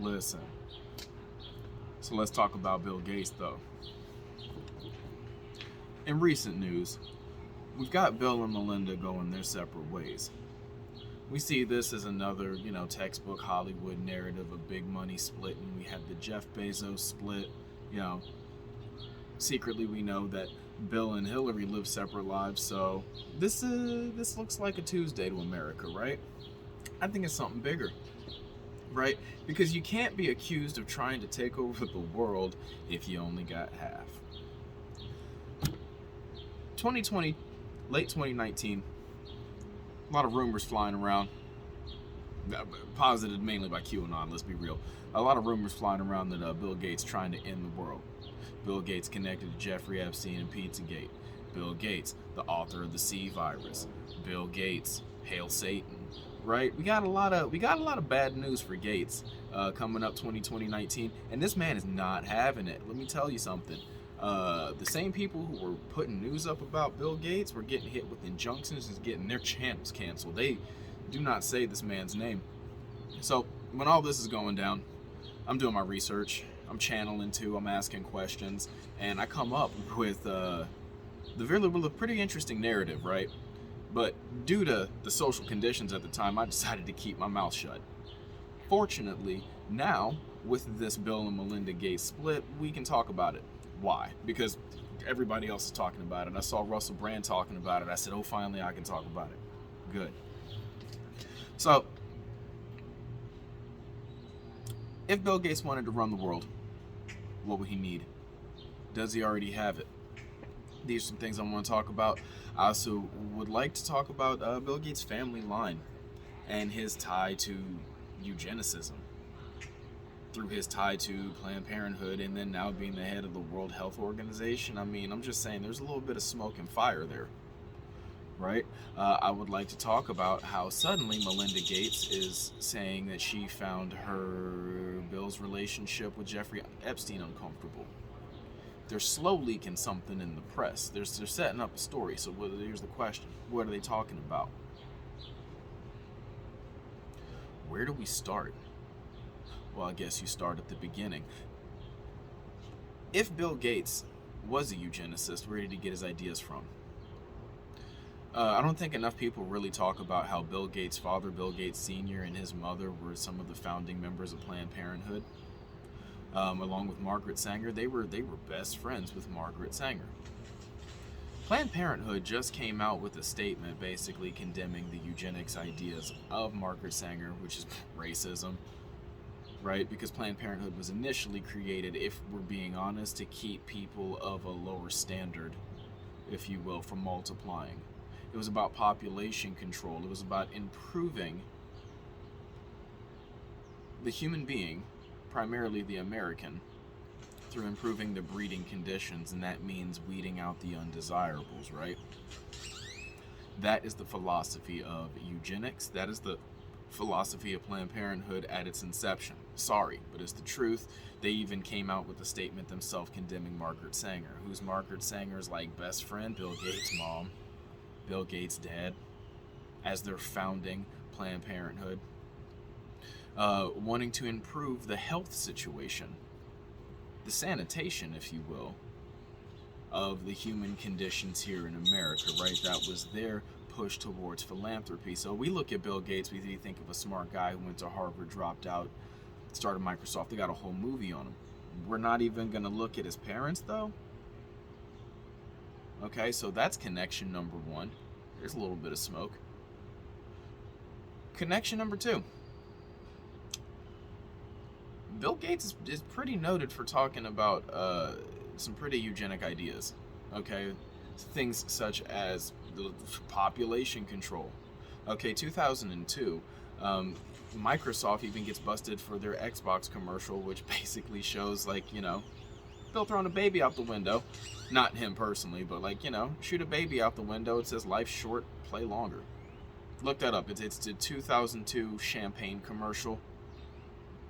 Listen. So let's talk about Bill Gates, though. In recent news, we've got Bill and Melinda going their separate ways. We see this as another, textbook Hollywood narrative of big money splitting. We had the Jeff Bezos split. Secretly we know that Bill and Hillary live separate lives. So this looks like a Tuesday to America, right? I think it's something bigger, right? Because you can't be accused of trying to take over the world if you only got half. 2020, late 2019, a lot of rumors flying around, posited mainly by QAnon, let's be real. A lot of rumors flying around that Bill Gates trying to end the world. Bill Gates connected to Jeffrey Epstein and Pizzagate. Bill Gates, the author of the C virus. Bill Gates, Hail Satan. Right? We got a lot of bad news for Gates coming up 2019, and this man is not having it. Let me tell you something. The same people who were putting news up about Bill Gates were getting hit with injunctions and getting their channels canceled. They do not say this man's name. So when all this is going down, I'm doing my research. I'm channeling too. I'm asking questions, and I come up with a pretty interesting narrative, right? But due to the social conditions at the time, I decided to keep my mouth shut. Fortunately, now with this Bill and Melinda Gates split, we can talk about it. Why? Because everybody else is talking about it. I saw Russell Brand talking about it. I said, oh, finally I can talk about it. Good. So, if Bill Gates wanted to run the world, what would he need? Does he already have it? These are some things I want to talk about. I also would like to talk about Bill Gates' family line and his tie to eugenicism, through his tie to Planned Parenthood, and then now being the head of the World Health Organization. I mean, I'm just saying there's a little bit of smoke and fire there, right? I would like to talk about how suddenly Melinda Gates is saying that she found Bill's relationship with Jeffrey Epstein uncomfortable. They're slow leaking something in the press. They're setting up a story. So here's the question. What are they talking about? Where do we start? Well, I guess you start at the beginning. If Bill Gates was a eugenicist, where did he get his ideas from? I don't think enough people really talk about how Bill Gates' father, Bill Gates Sr., and his mother were some of the founding members of Planned Parenthood. Along with Margaret Sanger, they were best friends with Margaret Sanger. Planned Parenthood just came out with a statement basically condemning the eugenics ideas of Margaret Sanger, which is racism, right? Because Planned Parenthood was initially created, if we're being honest, to keep people of a lower standard, if you will, from multiplying. It was about population control. It was about improving the human being, primarily the American, through improving the breeding conditions, and that means weeding out the undesirables, right? That is the philosophy of eugenics. That is the philosophy of Planned Parenthood at its inception. Sorry, but it's the truth. They even came out with a statement themselves condemning Margaret Sanger. Who's Margaret Sanger's best friend? Bill Gates' mom, Bill Gates' dad, as they're founding Planned Parenthood. Wanting to improve the health situation, the sanitation, if you will, of the human conditions here in America, right? That was their push towards philanthropy. So we look at Bill Gates, we think of a smart guy who went to Harvard, dropped out, started Microsoft. They got a whole movie on him. We're not even going to look at his parents, though. Okay, so that's connection number one. There's a little bit of smoke. Connection number two. Bill Gates is pretty noted for talking about some pretty eugenic ideas, okay? Things such as the population control. Okay, 2002, Microsoft even gets busted for their Xbox commercial, which basically shows, Bill throwing a baby out the window. Not him personally, but shoot a baby out the window. It says, life's short, play longer. Look that up. It's the 2002 champagne commercial.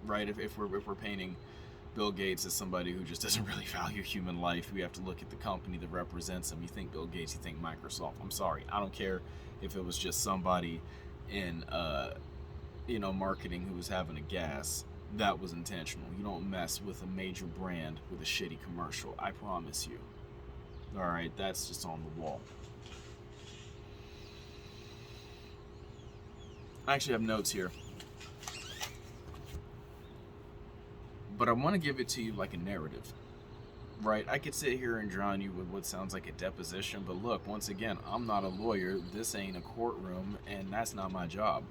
Right, if we're painting Bill Gates as somebody who just doesn't really value human life, we have to look at the company that represents him. You think Bill Gates, you think Microsoft. I'm sorry, I don't care if it was just somebody in marketing who was having a gas. That was intentional. You don't mess with a major brand with a shitty commercial. I promise you. Alright, that's just on the wall. I actually have notes here. But I want to give it to you like a narrative. Right? I could sit here and drown you with what sounds like a deposition, but look, once again, I'm not a lawyer. This ain't a courtroom, and that's not my job.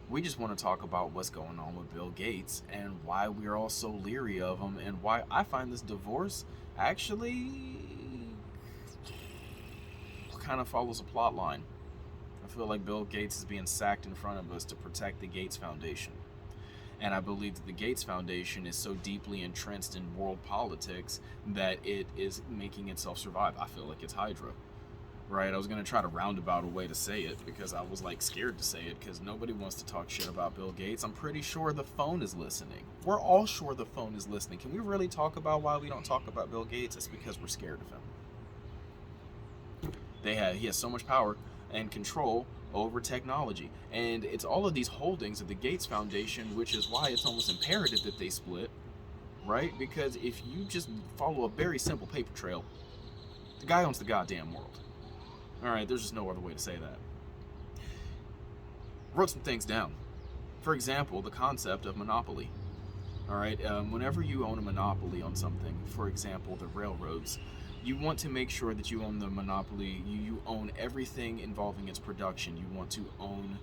We just want to talk about what's going on with Bill Gates and why we're all so leery of him, and why I find this divorce actually kind of follows a plot line. I feel like Bill Gates is being sacked in front of us to protect the Gates Foundation. And I believe that the Gates Foundation is so deeply entrenched in world politics that it is making itself survive. I feel like it's Hydra, right? I was going to try to roundabout a way to say it because I was like scared to say it because nobody wants to talk shit about Bill Gates. I'm pretty sure the phone is listening. We're all sure the phone is listening. Can we really talk about why we don't talk about Bill Gates? It's because we're scared of him. He has so much power and control over technology, and it's all of these holdings of the Gates Foundation, which is why it's almost imperative that they split, right? Because if you just follow a very simple paper trail, the guy owns the goddamn world. All right, there's just no other way to say that. Wrote some things down. For example, the concept of monopoly. All right, whenever you own a monopoly on something, for example, the railroads, you want to make sure that you own the monopoly. You own everything involving its production. You want to own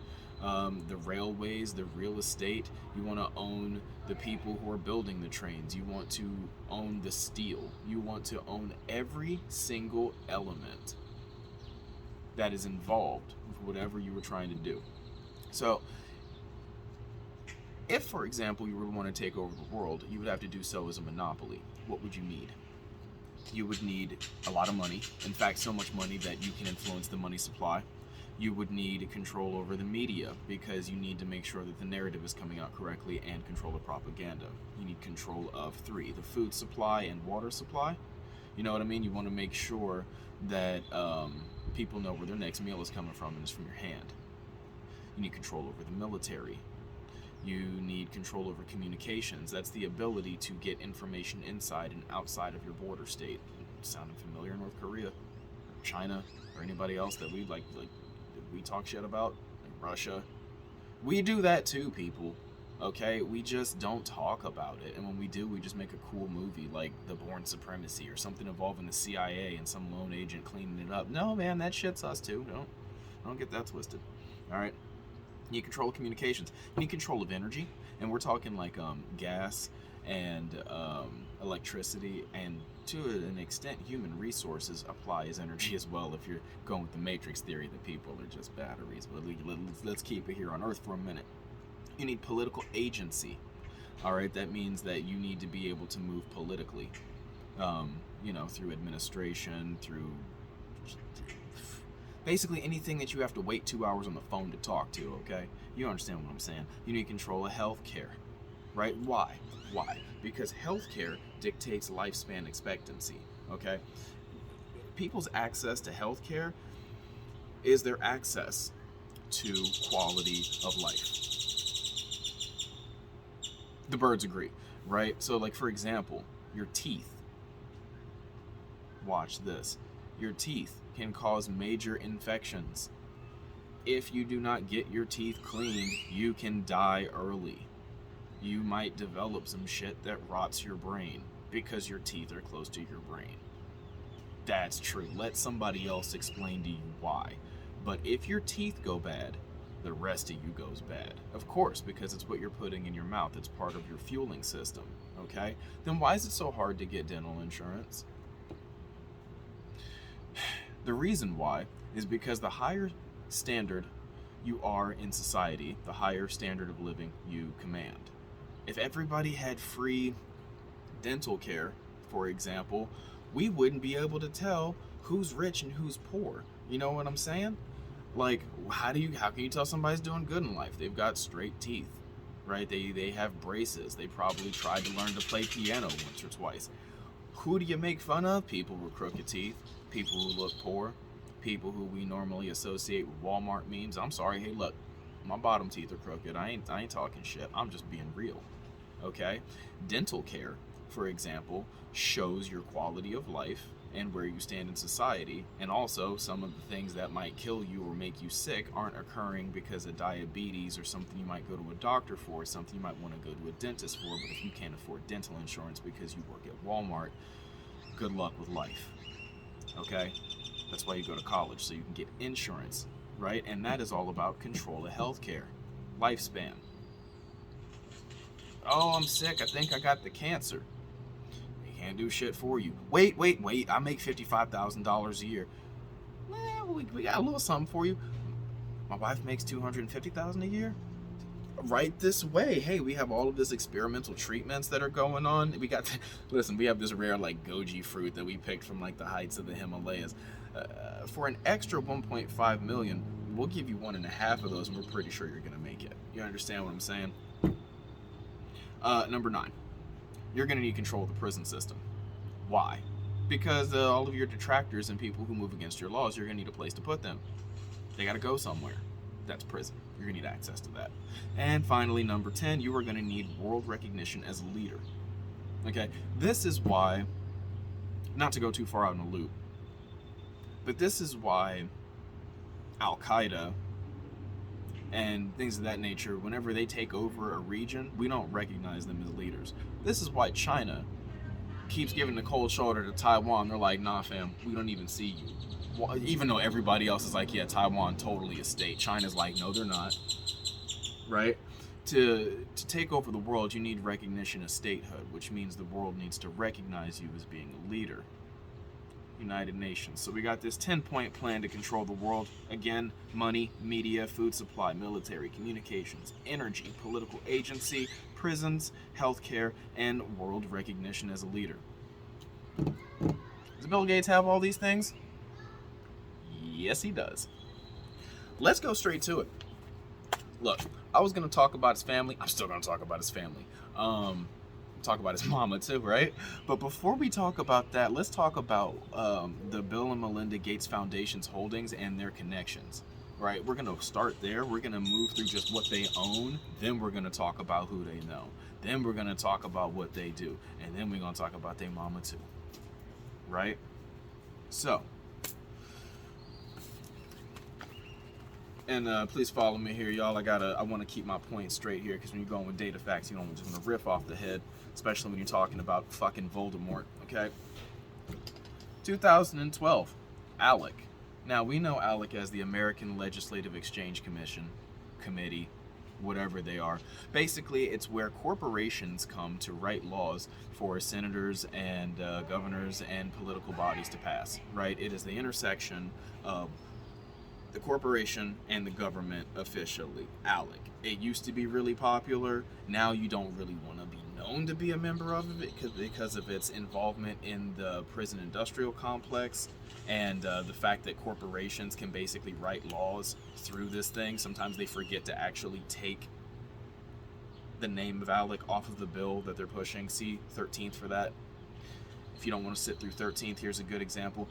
the railways, the real estate. You want to own the people who are building the trains. You want to own the steel. You want to own every single element that is involved with whatever you were trying to do. So, if, for example, you would want to take over the world, you would have to do so as a monopoly. What would you need? You would need a lot of money. In fact, so much money that you can influence the money supply. You would need control over the media because you need to make sure that the narrative is coming out correctly, and control of propaganda. You need control of 3, the food supply and water supply. You know what I mean? You want to make sure that people know where their next meal is coming from and it's from your hand. You need control over the military. You need control over communications. That's the ability to get information inside and outside of your border state. Sounding familiar? North Korea, or China, or anybody else that we like we talk shit about? Like Russia. We do that too, people. Okay? We just don't talk about it. And when we do, we just make a cool movie like The Bourne Supremacy or something involving the CIA and some lone agent cleaning it up. No, man, that shit's us too. Don't get that twisted. Alright? You need control of communications. You need control of energy, and we're talking like gas and electricity, and to an extent, human resources apply as energy as well. If you're going with the matrix theory that people are just batteries, but let's keep it here on Earth for a minute. You need political agency. All right, that means that you need to be able to move politically, through administration, through basically anything that you have to wait 2 hours on the phone to talk to, okay? You understand what I'm saying. You need control of healthcare, right? Why? Because healthcare dictates lifespan expectancy, okay? People's access to healthcare is their access to quality of life. The birds agree, right? So, like, for example, your teeth. Watch this. Your teeth can cause major infections. If you do not get your teeth cleaned, you can die early. You might develop some shit that rots your brain because your teeth are close to your brain. That's true. Let somebody else explain to you why. But if your teeth go bad, the rest of you goes bad. Of course, because it's what you're putting in your mouth. It's part of your fueling system, okay? Then why is it so hard to get dental insurance? The reason why is because the higher standard you are in society, the higher standard of living you command. If everybody had free dental care, for example, we wouldn't be able to tell who's rich and who's poor. You know what I'm saying? Like, how can you tell somebody's doing good in life? They've got straight teeth, right? They have braces. They probably tried to learn to play piano once or twice. Who do you make fun of? People with crooked teeth, people who look poor, people who we normally associate with Walmart memes. I'm sorry, hey look, my bottom teeth are crooked. I ain't talking shit. I'm just being real. okay? Dental care, for example, shows your quality of life and where you stand in society, and also some of the things that might kill you or make you sick aren't occurring because of diabetes or something you might go to a doctor for, something you might want to go to a dentist for. But if you can't afford dental insurance because you work at Walmart, good luck with life, okay? That's why you go to college, so you can get insurance, right? And that is all about control of healthcare, lifespan. Oh, I'm sick, I think I got the cancer. Can't do shit for you. Wait, I make $55,000 a year. Well, we got a little something for you. My wife makes $250,000 a year. Right this way. Hey, we have all of this experimental treatments that are going on. We got, listen, we have this rare like goji fruit that we picked from like the heights of the Himalayas. For an extra 1.5 million, we'll give you 1.5 of those, and we're pretty sure you're gonna make it. You understand what I'm saying? Number 9. You're going to need control of the prison system. Why? Because all of your detractors and people who move against your laws, you're going to need a place to put them. They got to go somewhere. That's prison. You're going to need access to that. And finally, number 10, you are going to need world recognition as a leader. Okay? This is why, not to go too far out in a loop, but this is why Al-Qaeda and things of that nature, whenever they take over a region, we don't recognize them as leaders. This is why China keeps giving the cold shoulder to Taiwan. They're like, nah, fam, we don't even see you. Well, even though everybody else is like, yeah, Taiwan totally a state. China's like, no, they're not. Right? To take over the world, you need recognition as statehood, which means the world needs to recognize you as being a leader. United Nations. So we got this 10-point plan to control the world. Again, money, media, food supply, military, communications, energy, political agency, prisons, healthcare, and world recognition as a leader. Does Bill Gates have all these things? Yes, he does. Let's go straight to it. Look, I was going to talk about his family. I'm still going to talk about his family. Talk about his mama too, right? But before we talk about that, let's talk about the Bill and Melinda Gates Foundation's holdings and their connections, right? We're going to start there. We're going to move through just what they own. Then we're going to talk about who they know. Then we're going to talk about what they do. And then we're going to talk about their mama too, right? So, and please follow me here, y'all. I want to keep my point straight here, because when you're going with data facts, you don't just want to riff off the head, especially when you're talking about fucking Voldemort, okay? 2012, ALEC. Now, we know ALEC as the American Legislative Exchange Committee, whatever they are. Basically, it's where corporations come to write laws for senators and governors and political bodies to pass, right? It is the intersection of the corporation and the government officially, ALEC. It used to be really popular. Now you don't really want to be known to be a member of it because of its involvement in the prison industrial complex and the fact that corporations can basically write laws through this thing. Sometimes they forget to actually take the name of ALEC off of the bill that they're pushing. See 13th for that. If you don't want to sit through 13th, here's a good example.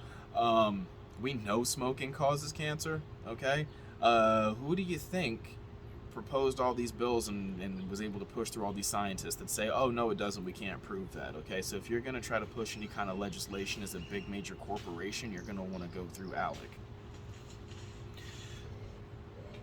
We know smoking causes cancer, okay? Who do you think proposed all these bills and was able to push through all these scientists that say, oh, no, it doesn't, we can't prove that, okay? So if you're going to try to push any kind of legislation as a big major corporation, you're going to want to go through ALEC.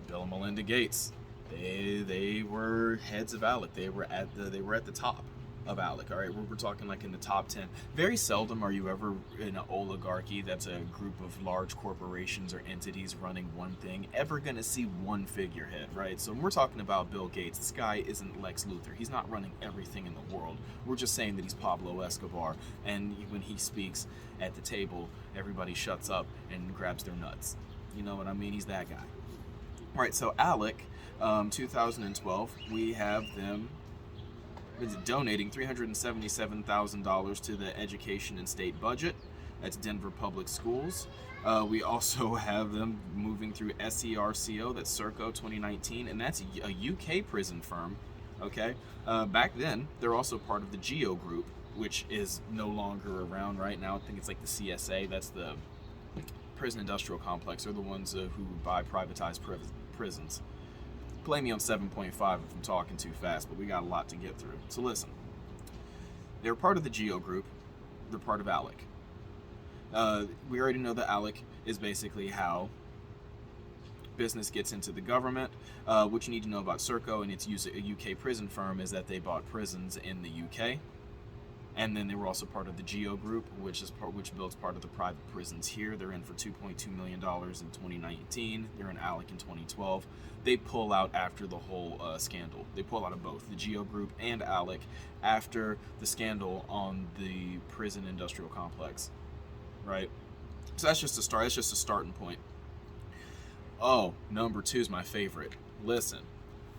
Bill and Melinda Gates, they were heads of ALEC. They were at the top of ALEC, all right? We're talking like in the top 10. Very seldom are you ever in an oligarchy, that's a group of large corporations or entities running one thing, ever gonna see one figurehead, right? So when we're talking about Bill Gates, this guy isn't Lex Luthor. He's not running everything in the world. We're just saying that he's Pablo Escobar, and when he speaks at the table, everybody shuts up and grabs their nuts. You know what I mean? He's that guy. All right, so ALEC, 2012, we have them donating $377,000 to the education and state budget. That's Denver Public Schools. We also have them moving through SERCO, that's Serco 2019, and that's a UK prison firm, okay? Back then, they're also part of the GEO Group, which is no longer around right now. I think it's like the CSA, that's the prison industrial complex. They're the ones who buy privatized prisons. Play me on 7.5 if I'm talking too fast, but we got a lot to get through. So listen, they're part of the Geo group. They're part of ALEC. We already know that ALEC is basically how business gets into the government. What you need to know about Serco and its a UK prison firm is that they bought prisons in the UK. And then they were also part of the Geo Group, which builds part of the private prisons here. They're in for $2.2 million in 2019. They're in ALEC in 2012. They pull out after the whole scandal. They pull out of both the Geo Group and ALEC after the scandal on the prison industrial complex, right? So that's just a start. That's just a starting point. Oh, number 2 is my favorite. Listen,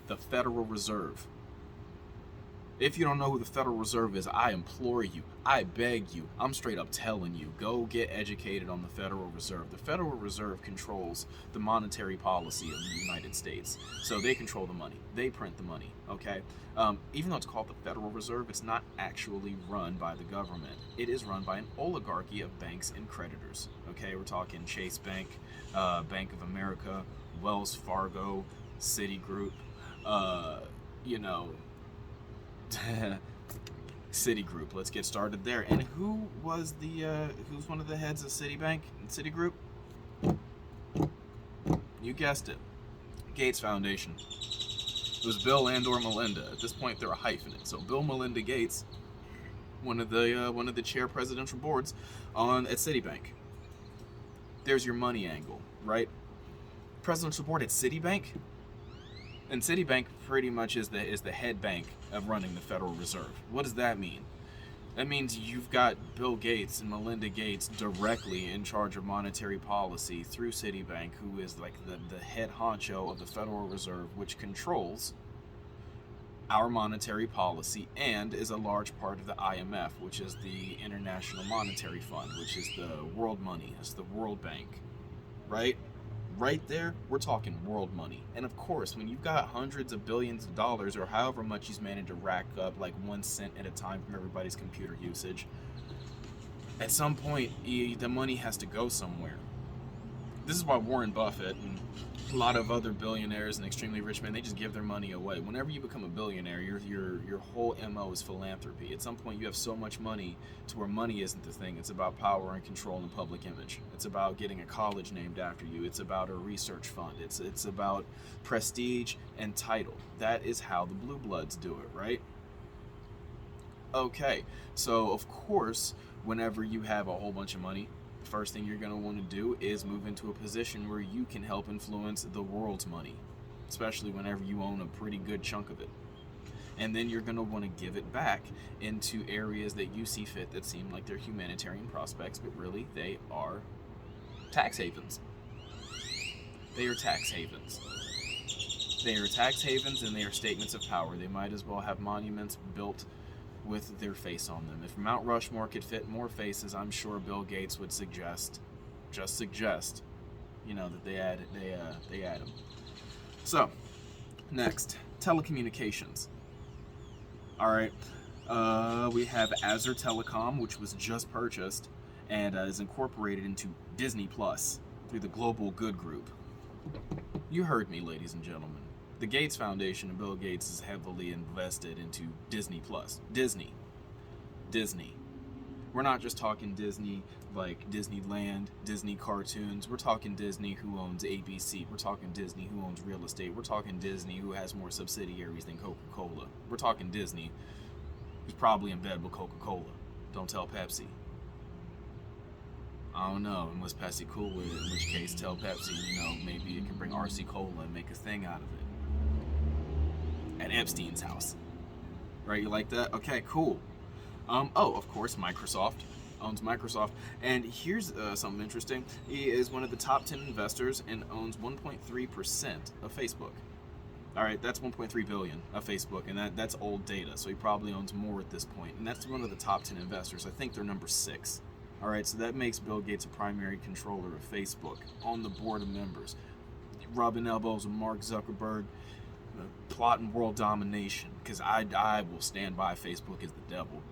the Federal Reserve. If you don't know who the Federal Reserve is, I implore you, I beg you, I'm straight up telling you, go get educated on the Federal Reserve. The Federal Reserve controls the monetary policy of the United States. So they control the money. They print the money, okay? Even though it's called the Federal Reserve, it's not actually run by the government. It is run by an oligarchy of banks and creditors, okay? We're talking Chase Bank, Bank of America, Wells Fargo, Citigroup, Citigroup. Let's get started there. And who's one of the heads of Citibank and Citigroup? You guessed it. Gates Foundation. It was Bill and or Melinda. At this point, they're a hyphenate. So Bill Melinda Gates, one of the chair presidential boards at Citibank. There's your money angle, right? Presidential board at Citibank. And Citibank pretty much is the head bank of running the Federal Reserve. What does that mean? That means you've got Bill Gates and Melinda Gates directly in charge of monetary policy through Citibank, who is like the head honcho of the Federal Reserve, which controls our monetary policy and is a large part of the IMF, which is the International Monetary Fund, which is the world money. It's the World Bank, right? Right there, we're talking world money. And of course, when you've got hundreds of billions of dollars or however much he's managed to rack up, like 1 cent at a time from everybody's computer usage, at some point, the money has to go somewhere. This is why Warren Buffett and a lot of other billionaires and extremely rich men, they just give their money away. Whenever you become a billionaire, your whole MO is philanthropy. At some point, you have so much money to where money isn't the thing. It's about power and control and public image. It's about getting a college named after you. It's about a research fund. It's about prestige and title. That is how the Blue Bloods do it, right? Okay, so of course, whenever you have a whole bunch of money, first thing you're going to want to do is move into a position where you can help influence the world's money, especially whenever you own a pretty good chunk of it. And then you're going to want to give it back into areas that you see fit that seem like they're humanitarian prospects, but really they are tax havens. They are tax havens. They are tax havens and they are statements of power. They might as well have monuments built with their face on them. If Mount Rushmore could fit more faces, I'm sure Bill Gates would suggest, that they add them. So, next, telecommunications. All right, we have Azure Telecom, which was just purchased and is incorporated into Disney Plus through the Global Good Group. You heard me, ladies and gentlemen. The Gates Foundation and Bill Gates is heavily invested into Disney Plus. Disney. We're not just talking Disney like Disneyland, Disney cartoons. We're talking Disney who owns ABC. We're talking Disney who owns real estate. We're talking Disney who has more subsidiaries than Coca-Cola. We're talking Disney who's probably in bed with Coca-Cola. Don't tell Pepsi. I don't know, unless Pepsi cool with it, in which case tell Pepsi, maybe it can bring RC Cola and make a thing out of it. At Epstein's house. Right, you like that? Okay, cool. Of course, Microsoft owns Microsoft. And here's something interesting. He is one of the top 10 investors and owns 1.3% of Facebook. All right, that's 1.3 billion of Facebook, and that's old data, so he probably owns more at this point. And that's one of the top 10 investors. I think they're number 6. All right, so that makes Bill Gates a primary controller of Facebook on the board of members, rubbing elbows with Mark Zuckerberg, plotting world domination, because I will stand by Facebook as the devil.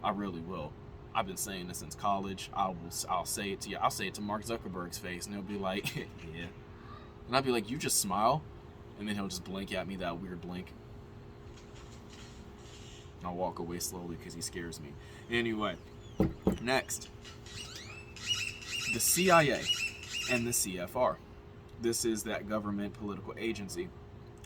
I really will. I've been saying this since college. I'll say it to you. I'll say it to Mark Zuckerberg's face, and he'll be like, yeah. And I'll be like, you just smile? And then he'll just blink at me, that weird blink. I'll walk away slowly because he scares me. Anyway, next, the CIA and the CFR. This is that government political agency.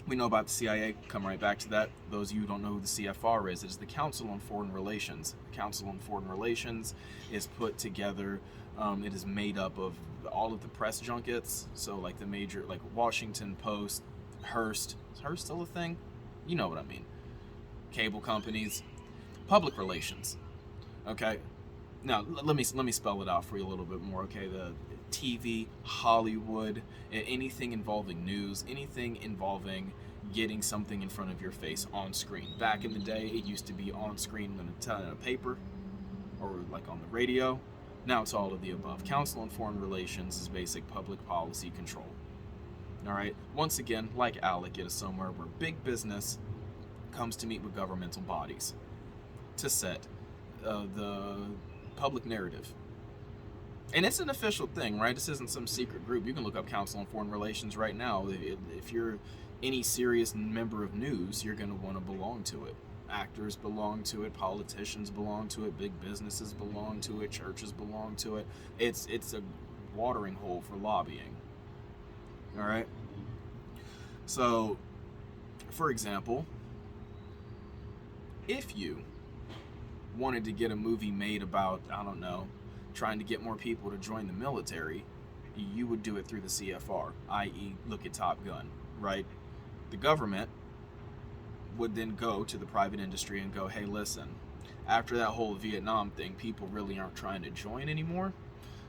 We know about the CIA, come right back to that. Those of you who don't know who the CFR is, it is the Council on Foreign Relations. The Council on Foreign Relations is put together, it is made up of all of the press junkets, so like the major, like Washington Post, Hearst. Is Hearst still a thing? You know what I mean. Cable companies, public relations. Okay, now let me spell it out for you a little bit more. Okay, the TV, Hollywood, anything involving news, anything involving getting something in front of your face on screen. Back in the day, it used to be on screen in a paper or like on the radio. Now it's all of the above. Council on Foreign Relations is basic public policy control. All right. Once again, like Alec, it is somewhere where big business comes to meet with governmental bodies to set the public narrative. And it's an official thing, right? This isn't some secret group. You can look up Council on Foreign Relations right now. If you're any serious member of news, you're going to want to belong to it. Actors belong to it. Politicians belong to it. Big businesses belong to it. Churches belong to it. It's a watering hole for lobbying. All right? So, for example, if you wanted to get a movie made about, I don't know, trying to get more people to join the military, you would do it through the CFR, i.e. look at Top Gun, right? The government would then go to the private industry and go, hey, listen, after that whole Vietnam thing, people really aren't trying to join anymore.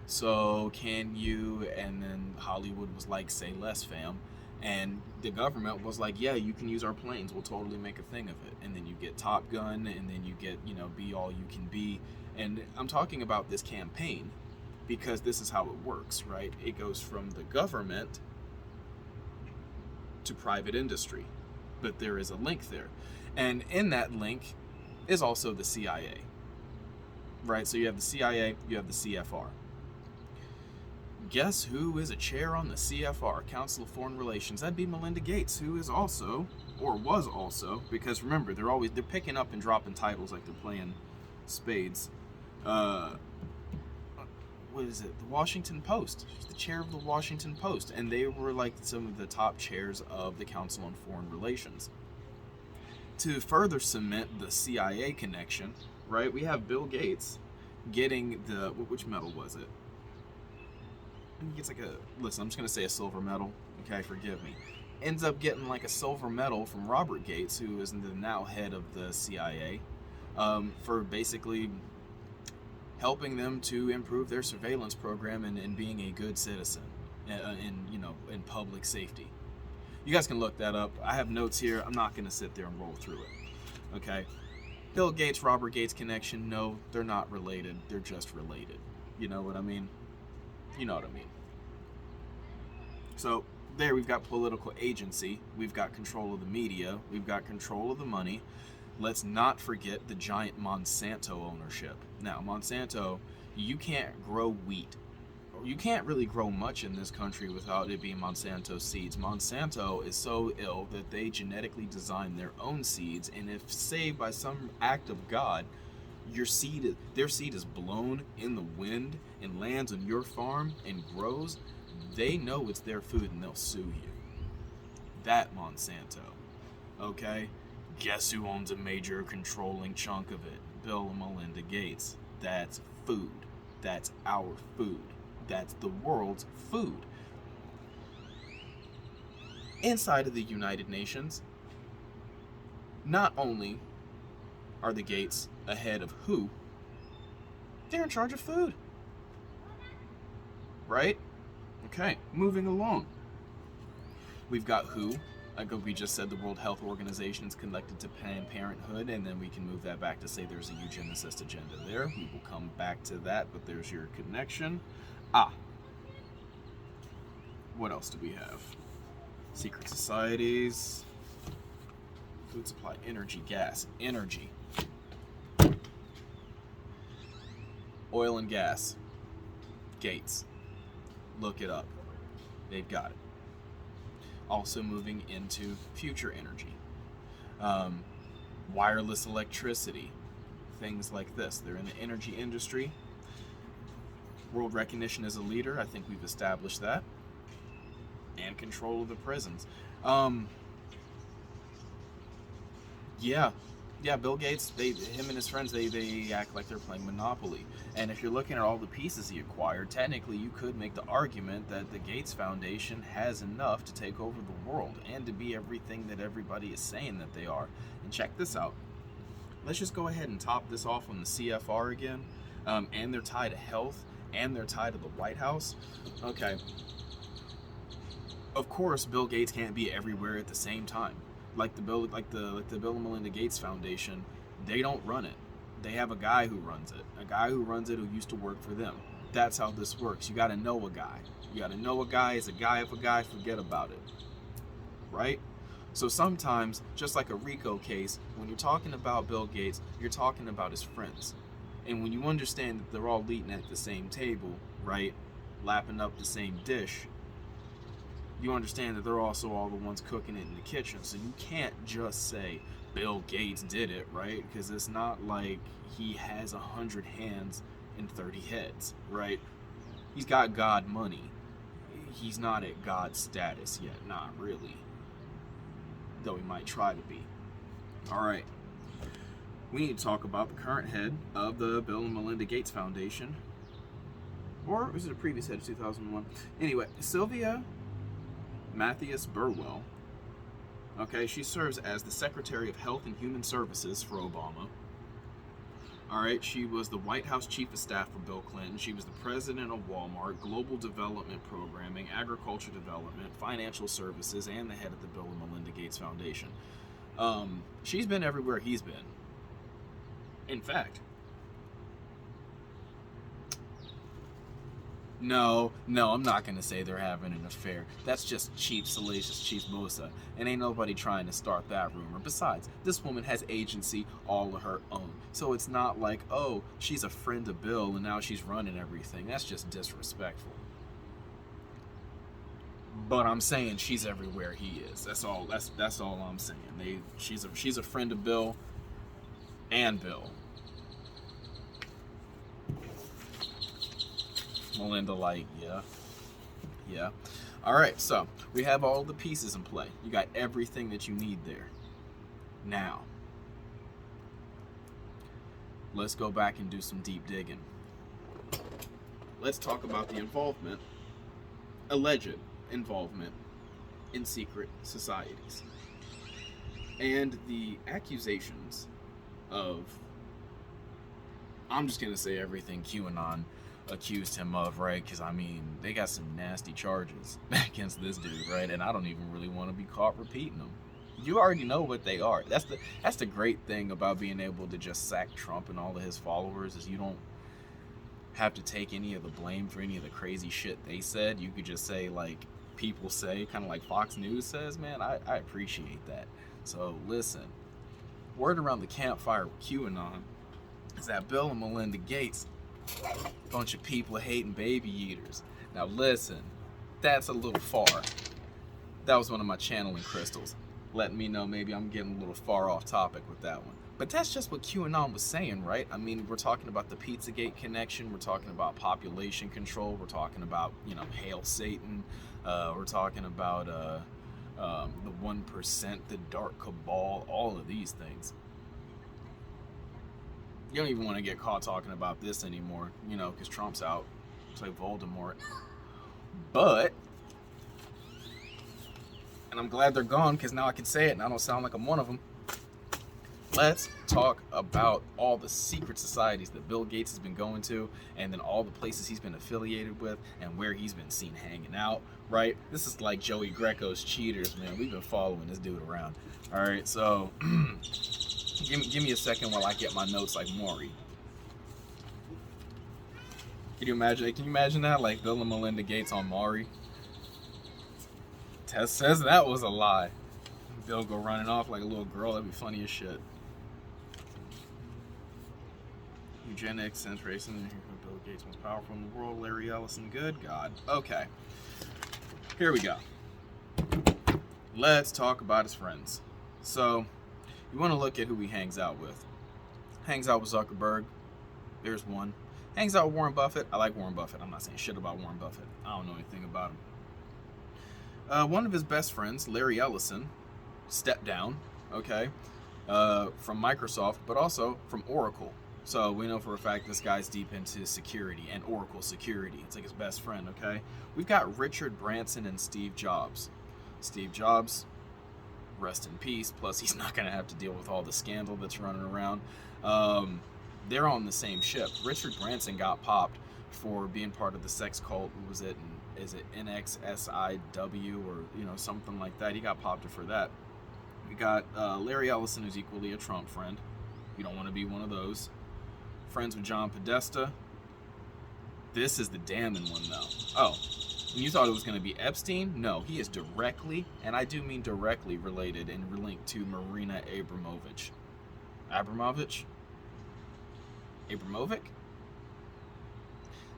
So can you, and then Hollywood was like, say less, fam. And the government was like, yeah, you can use our planes. We'll totally make a thing of it. And then you get Top Gun, and then you get, Be All You Can Be. And I'm talking about this campaign because this is how it works, right? It goes from the government to private industry. But there is a link there. And in that link is also the CIA, right? So you have the CIA, you have the CFR. Guess who is a chair on the CFR, Council of Foreign Relations? That'd be Melinda Gates, who is also, or was also, because remember, they're picking up and dropping titles like they're playing spades. What is it? The Washington Post. She's the chair of the Washington Post, and they were like some of the top chairs of the Council on Foreign Relations. To further cement the CIA connection, right, we have Bill Gates getting which medal was it? He gets like listen, I'm just going to say a silver medal, okay, forgive me. Ends up getting like a silver medal from Robert Gates, who is the now head of the CIA, for basically helping them to improve their surveillance program and being a good citizen in public safety. You guys can look that up. I have notes here. I'm not going to sit there and roll through it. Okay? Bill Gates, Robert Gates connection, no, they're not related. They're just related. You know what I mean? You know what I mean. So there we've got political agency. We've got control of the media. We've got control of the money. Let's not forget the giant Monsanto ownership. Now, Monsanto, you can't grow wheat. You can't really grow much in this country without it being Monsanto seeds. Monsanto is so ill that they genetically design their own seeds, and if, say, by some act of God, their seed is blown in the wind and lands on your farm and grows, they know it's their food and they'll sue you. That Monsanto, okay? Guess who owns a major controlling chunk of it? Bill and Melinda Gates. That's food. That's our food. That's the world's food. Inside of the United Nations, not only are the Gates ahead of who, they're in charge of food. Right? Okay, moving along. We've got who. Like we just said, the World Health Organization is connected to Planned Parenthood, and then we can move that back to say there's a eugenicist agenda there. We will come back to that, but there's your connection. What else do we have? Secret societies, food supply, energy, gas, energy, oil and gas, Gates. Look it up. They've got it. also moving into future energy. Wireless electricity, things like this. They're in the energy industry. World recognition as a leader, I think we've established that. And control of the prisons. Yeah, Bill Gates, him and his friends, they act like they're playing Monopoly. And if you're looking at all the pieces he acquired, technically you could make the argument that the Gates Foundation has enough to take over the world and to be everything that everybody is saying that they are. And check this out. Let's just go ahead and top this off on the CFR again. And they're tied to health, and they're tied to the White House. Okay. Of course, Bill Gates can't be everywhere at the same time. Like the Bill and Melinda Gates Foundation, they don't run it. They have a guy who runs it. A guy who runs it who used to work for them. That's how this works. You got to know a guy. You got to know a guy is a guy of a guy. Forget about it. Right? So sometimes, just like a RICO case, when you're talking about Bill Gates, you're talking about his friends. And when you understand that they're all eating at the same table, right, lapping up the same dish, you understand that they're also all the ones cooking it in the kitchen. So you can't just say Bill Gates did it, right? Because it's not like he has 100 hands and 30 heads, right? He's got God money. He's not at God status yet, not really. Though he might try to be. All right. We need to talk about the current head of the Bill and Melinda Gates Foundation. Or was it a previous head of 2001? Anyway, Sylvia Matthias Burwell. Okay, she serves as the Secretary of Health and Human Services for Obama. All right, she was the White House Chief of Staff for Bill Clinton. She was the president of Walmart, Global Development Programming, Agriculture Development, Financial Services, and the head of the Bill and Melinda Gates Foundation. She's been everywhere he's been. In fact, No, I'm not going to say they're having an affair. That's just cheap, salacious chismosa. And ain't nobody trying to start that rumor. Besides, this woman has agency all of her own. So it's not like, oh, she's a friend of Bill and now she's running everything. That's just disrespectful. But I'm saying she's everywhere he is. That's all I'm saying. She's a friend of Bill and Bill. Melinda, like, yeah. All right, so we have all the pieces in play. You got everything that you need there. Now, let's go back and do some deep digging. Let's talk about the involvement, alleged involvement, in secret societies. And the accusations of, I'm just going to say everything QAnon accused him of, right? Because I mean, they got some nasty charges against this dude, right? And I don't even really want to be caught repeating them. You already know what they are. That's the great thing about being able to just sack Trump and all of his followers, is you don't have to take any of the blame for any of the crazy shit they said. You could just say, like people say, kind of like Fox News says. Man, I appreciate that. So listen, word around the campfire with QAnon is that Bill and Melinda Gates, bunch of people hating baby eaters. Now listen, that's a little far. That was one of my channeling crystals, letting me know maybe I'm getting a little far off topic with that one. But that's just what QAnon was saying, right? I mean, we're talking about the Pizzagate connection. We're talking about population control. We're talking about, Hail Satan. We're talking about the 1%, the dark cabal, all of these things. You don't even want to get caught talking about this anymore, because Trump's out. It's like Voldemort. But, and I'm glad they're gone, because now I can say it and I don't sound like I'm one of them. Let's talk about all the secret societies that Bill Gates has been going to, and then all the places he's been affiliated with, and where he's been seen hanging out, right? This is like Joey Greco's Cheaters, man. We've been following this dude around. All right, so give me a second while I get my notes like Maury. Can you imagine that? Like Bill and Melinda Gates on Maury? Tess says that was a lie. Bill go running off like a little girl. That'd be funny as shit. Eugenics, sense racing. Bill Gates most powerful in the world. Larry Ellison, good God. Okay. Here we go. Let's talk about his friends. So, you want to look at who he hangs out with. Hangs out with Zuckerberg. There's one. Hangs out with Warren Buffett. I like Warren Buffett. I'm not saying shit about Warren Buffett. I don't know anything about him. One of his best friends, Larry Ellison, stepped down, okay, from Microsoft, but also from Oracle. So we know for a fact this guy's deep into security and Oracle security. It's like his best friend, okay? We've got Richard Branson and Steve Jobs. Steve Jobs, rest in peace. Plus, he's not going to have to deal with all the scandal that's running around. They're on the same ship. Richard Branson got popped for being part of the sex cult. What was it? Is it NXSIW or something like that? He got popped for that. We got Larry Ellison, who's equally a Trump friend. You don't want to be one of those. Friends with John Podesta. This is the damning one, though. Oh, you thought it was going to be Epstein? No, he is directly, and I do mean directly, related and linked to Marina Abramovich. Abramovich? Abramovic?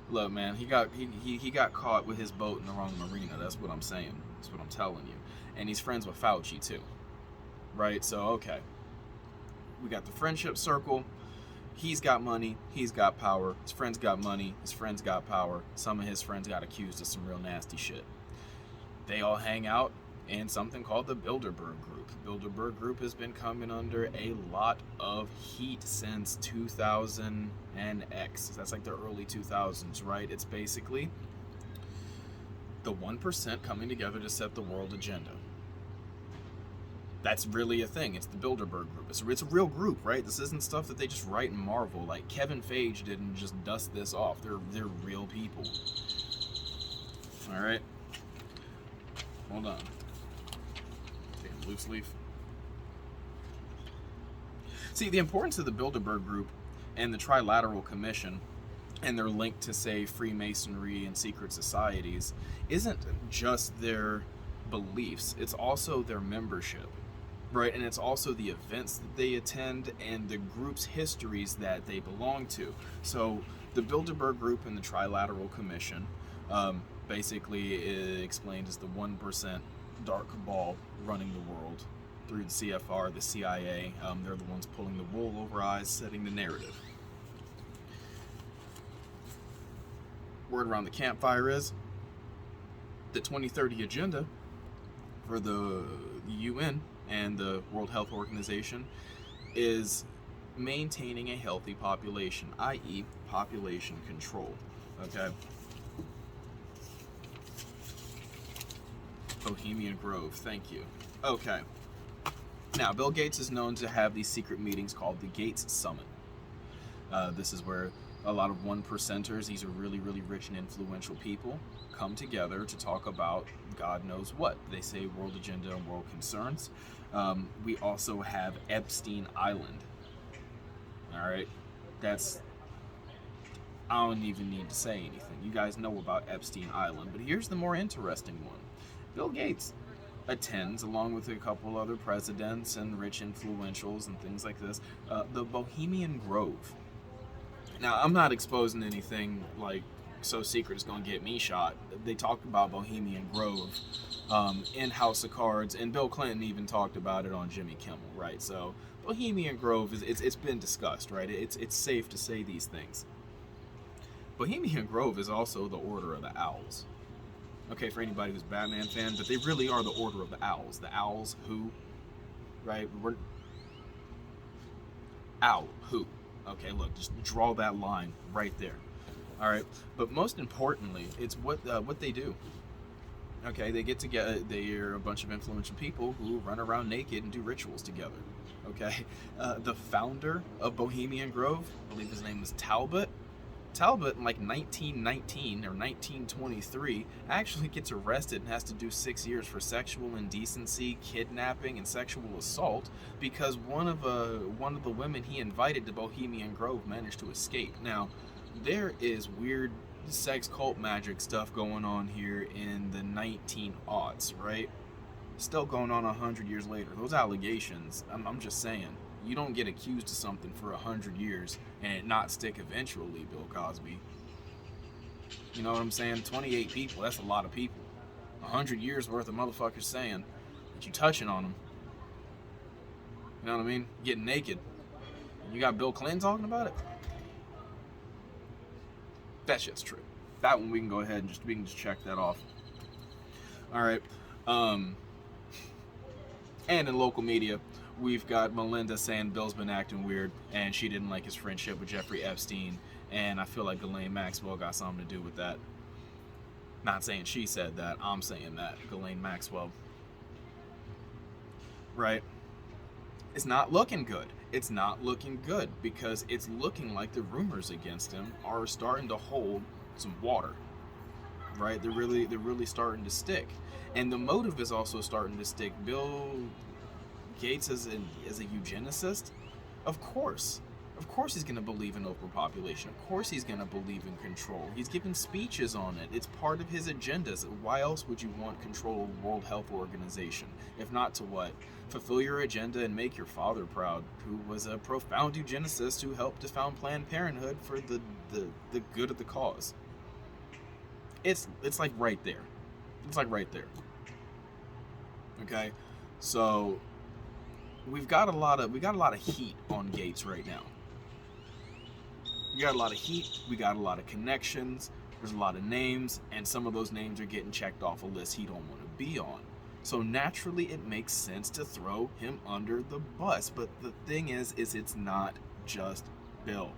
Look, man, he got caught with his boat in the wrong marina. That's what I'm saying. That's what I'm telling you. And he's friends with Fauci, too. Right? So, okay. We got the friendship circle. He's got money, he's got power, his friends got money, his friends got power, some of his friends got accused of some real nasty shit. They all hang out in something called the Bilderberg Group. Bilderberg Group has been coming under a lot of heat since 2000 and X. That's like the early 2000s, right? It's basically the 1% coming together to set the world agenda. That's really a thing. It's the Bilderberg Group. It's a real group, right? This isn't stuff that they just write in Marvel. Like, Kevin Feige didn't just dust this off. They're real people. All right. Hold on. Damn, loose leaf. See, the importance of the Bilderberg Group and the Trilateral Commission and their link to, say, Freemasonry and secret societies isn't just their beliefs. It's also their membership. Right, and it's also the events that they attend and the group's histories that they belong to. So the Bilderberg Group and the Trilateral Commission, basically explained as the 1% dark ball running the world through the CFR, the CIA. They're the ones pulling the wool over eyes, setting the narrative. Word around the campfire is the 2030 agenda for the UN and the World Health Organization is maintaining a healthy population, i.e. population control, okay? Bohemian Grove, thank you. Okay. Now, Bill Gates is known to have these secret meetings called the Gates Summit. This is where a lot of 1%ers, these are really, really rich and influential people, come together to talk about God knows what. They say world agenda and world concerns. We also have Epstein Island. All right, I don't even need to say anything. You guys know about Epstein Island, but here's the more interesting one. Bill Gates attends, along with a couple other presidents and rich influentials and things like this, the Bohemian Grove. Now, I'm not exposing anything like so secret it's going to get me shot. They talked about Bohemian Grove in House of Cards, and Bill Clinton even talked about it on Jimmy Kimmel, right? So Bohemian Grove, it's been discussed, right? It's safe to say these things. Bohemian Grove is also the Order of the Owls. Okay, for anybody who's a Batman fan, but they really are the Order of the Owls. The Owls who, right? Owl who. Okay, look, just draw that line right there. All right, but most importantly, it's what they do. Okay, they get together. They're a bunch of influential people who run around naked and do rituals together. Okay, the founder of Bohemian Grove, I believe his name was Talbot. Talbot, in like 1919 or 1923, actually gets arrested and has to do 6 years for sexual indecency, kidnapping, and sexual assault because one of the women he invited to Bohemian Grove managed to escape. Now, there is weird sex cult magic stuff going on here in the 1900s, right? Still going on 100 years later. Those allegations, I'm just saying, you don't get accused of something for 100 years and it not stick eventually, Bill Cosby. You know what I'm saying? 28 people, that's a lot of people. 100 years worth of motherfuckers saying, But you touching on them. You know what I mean? Getting naked. You got Bill Clinton talking about it? That shit's true. That one we can go ahead and we can just check that off. All right. And in local media, we've got Melinda saying Bill's been acting weird and she didn't like his friendship with Jeffrey Epstein, and I feel like Ghislaine Maxwell got something to do with that. Not saying she said that, I'm saying that. Ghislaine Maxwell. Right? It's not looking good. It's not looking good because it's looking like the rumors against him are starting to hold some water. Right? They're really starting to stick. And the motive is also starting to stick. Bill Gates as a eugenicist? Of course he's going to believe in overpopulation. Of course he's going to believe in control. He's giving speeches on it. It's part of his agendas. Why else would you want control of the World Health Organization? If not to what? Fulfill your agenda and make your father proud, who was a profound eugenicist who helped to found Planned Parenthood for the good of the cause. It's like right there. It's like right there. Okay? So we got a lot of heat on Gates right now. We got a lot of heat, we got a lot of connections, there's a lot of names, and some of those names are getting checked off a list he don't want to be on. So naturally it makes sense to throw him under the bus. But the thing is it's not just Bill.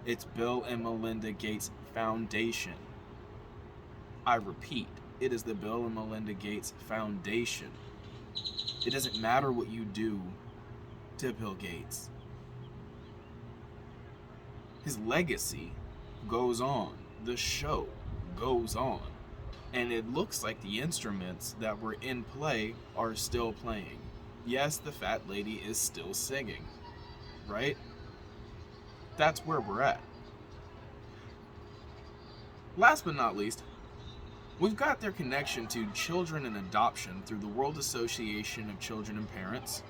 It's Bill and Melinda Gates Foundation. I repeat, it is the Bill and Melinda Gates Foundation. It doesn't matter what you do to Bill Gates. His legacy goes on. The show goes on. And it looks like the instruments that were in play are still playing. Yes, the fat lady is still singing. Right? That's where we're at. Last but not least, we've got their connection to children and adoption through the World Association of Children and Parents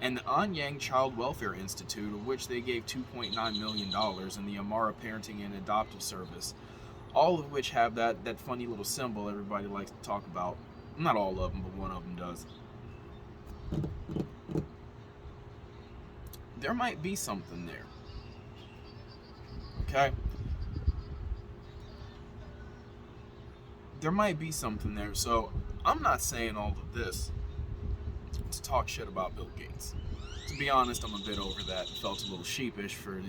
and the Anyang Child Welfare Institute, of which they gave $2.9 million, and the Amara Parenting and Adoptive Service, all of which have that funny little symbol everybody likes to talk about. Not all of them, but one of them does. There might be something there. Okay? There might be something there. So I'm not saying all of this to talk shit about Bill Gates. To be honest, I'm a bit over that. Felt a little sheepish for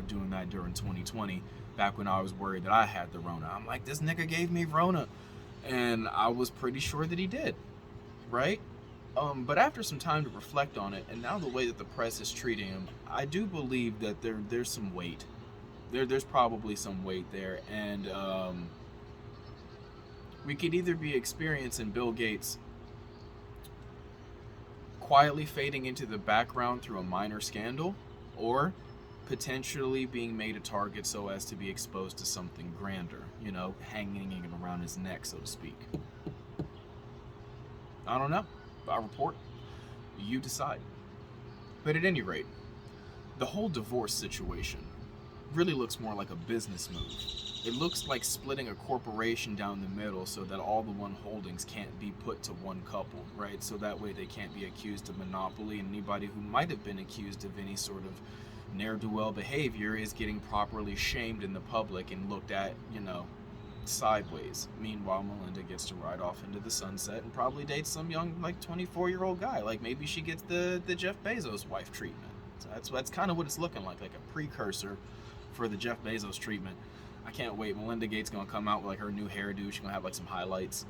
doing that during 2020, back when I was worried that I had the Rona. I'm like, this nigga gave me Rona, and I was pretty sure that he did, right? But after some time to reflect on it, and now the way that the press is treating him, I do believe that there's some weight. There's probably some weight there, and we could either be experiencing Bill Gates quietly fading into the background through a minor scandal, or potentially being made a target so as to be exposed to something grander, hanging it around his neck, so to speak. I don't know. I report. You decide. But at any rate, the whole divorce situation really looks more like a business move. It looks like splitting a corporation down the middle so that all the one holdings can't be put to one couple, right? So that way they can't be accused of monopoly, and anybody who might have been accused of any sort of ne'er-do-well behavior is getting properly shamed in the public and looked at, sideways. Meanwhile, Melinda gets to ride off into the sunset and probably dates some young, 24-year-old guy. Like, maybe she gets the Jeff Bezos wife treatment. So that's kind of what it's looking like a precursor for the Jeff Bezos treatment. I can't wait. Melinda Gates gonna come out with her new hairdo. She's gonna have some highlights,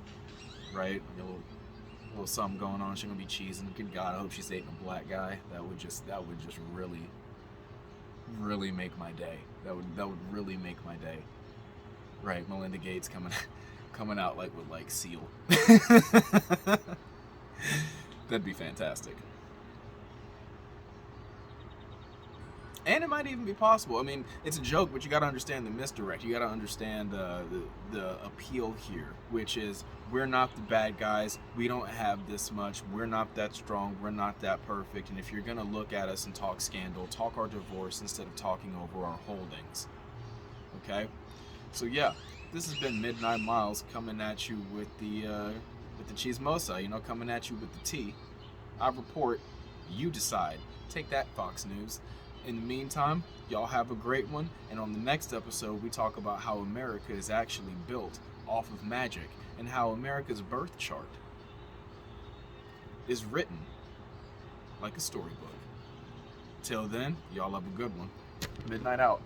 right? A little something going on. She's gonna be cheesing. Good God, I hope she's dating a black guy. That would just really make my day. That would really make my day. Right, Melinda Gates coming out with Seal. That'd be fantastic. And it might even be possible. I mean, it's a joke, but you got to understand the misdirect. You got to understand the appeal here, which is we're not the bad guys. We don't have this much. We're not that strong. We're not that perfect. And if you're going to look at us and talk scandal, talk our divorce instead of talking over our holdings. Okay? So yeah, this has been Midnight Miles coming at you with the with the chismosa, coming at you with the tea. I report, you decide. Take that, Fox News. In the meantime, y'all have a great one, and on the next episode, we talk about how America is actually built off of magic, and how America's birth chart is written like a storybook. Till then, y'all have a good one. Midnight out.